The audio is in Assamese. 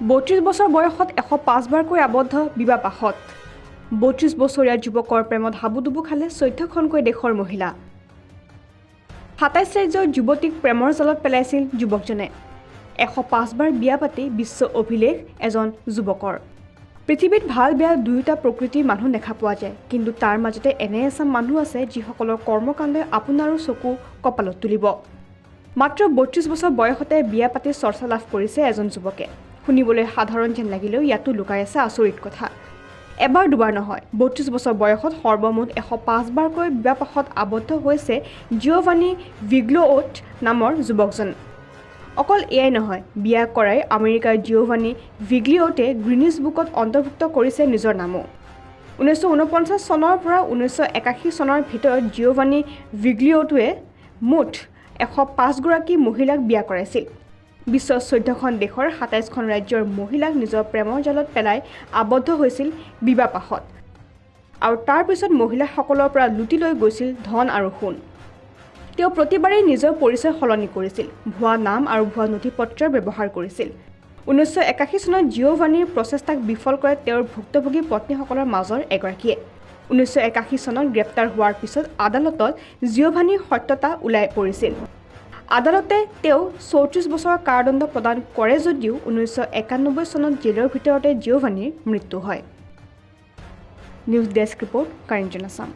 32 বছৰ বয়সত 105 বাৰকৈ আবদ্ধ বিবাহপাশত 32 বছৰীয়া যুৱকৰ প্ৰেমত হাবুডুবু খালে 14খনকৈ দেশৰ মহিলা 27 ৰাজ্যৰ যুৱতীক প্ৰেমৰ জালত পেলাইছিল যুৱকজনে 105 বাৰ বিয়া পাতি বিশ্ব অভিলেখ এজন যুৱকৰ পৃথিৱীত ভাল বেয়া দুয়োটা প্ৰকৃতিৰ মানুহ দেখা পোৱা যায় কিন্তু তাৰ মাজতে এনে এচাম মানুহ আছে যিসকলৰ কৰ্মকাণ্ডে আপোনাৰো চকু কপালত তুলিব মাত্ৰ 32 বছৰ বয়সতে বিয়া পাতি চৰ্চা লাভ কৰিছে এজন যুৱকে শুনিবলৈ সাধাৰণ যেন লাগিলেও ইয়াতো লুকাই আছে আচৰিত কথা এবাৰ দুবাৰ নহয় 32 বছৰ বয়সত সৰ্বমুঠ 105 বাৰকৈ বিবাহপাশত আবদ্ধ হৈছে জিঅ'ভানি ভিগ্লিঅ'ট নামৰ যুৱকজন অকল এয়াই নহয় বিয়া কৰাই আমেৰিকাৰ জিঅ'ভানি ভিগ্লিঅ'টে গ্ৰিনিজ বুকত অন্তৰ্ভুক্ত কৰিছে নিজৰ নামো 1949 চনৰ পৰা 1981 চনৰ ভিতৰত জিঅ'ভানি ভিগ্লিঅ'টোৱে মুঠ 105 গৰাকী মহিলাক বিয়া কৰাইছিল বিশ্বৰ 14খন দেশৰ 27খন ৰাজ্যৰ মহিলাক নিজৰ প্ৰেমৰ জালত পেলাই আবদ্ধ হৈছিল বিবাহপাশত আৰু তাৰ পিছত মহিলাসকলৰ পৰা লুটি লৈ গৈছিল ধন আৰু সোণ তেওঁ প্ৰতিবাৰেই নিজৰ পৰিচয় সলনি কৰিছিল ভুৱা নাম আৰু ভুৱা নথিপত্ৰৰ ব্যৱহাৰ কৰিছিল 1981 চনত জিঅ'ভানিৰ প্ৰচেষ্টাক বিফল কৰে তেওঁৰ ভুক্তভোগী পত্নীসকলৰ মাজৰ এগৰাকীয়ে 1981 চনত গ্ৰেপ্তাৰ হোৱাৰ পিছত আদালতত জিঅ'ভানিৰ সত্যতা ওলাই পৰিছিল আদালতে তেওঁ 34 বছৰৰ কাৰাদণ্ড প্ৰদান কৰে যদিও 1991 চনত জেলৰ ভিতৰতে জিঅ'ভানিৰ মৃত্যু হয় নিউজ ডেস্ক ৰিপৰ্ট কাৰেঞ্জন আছাম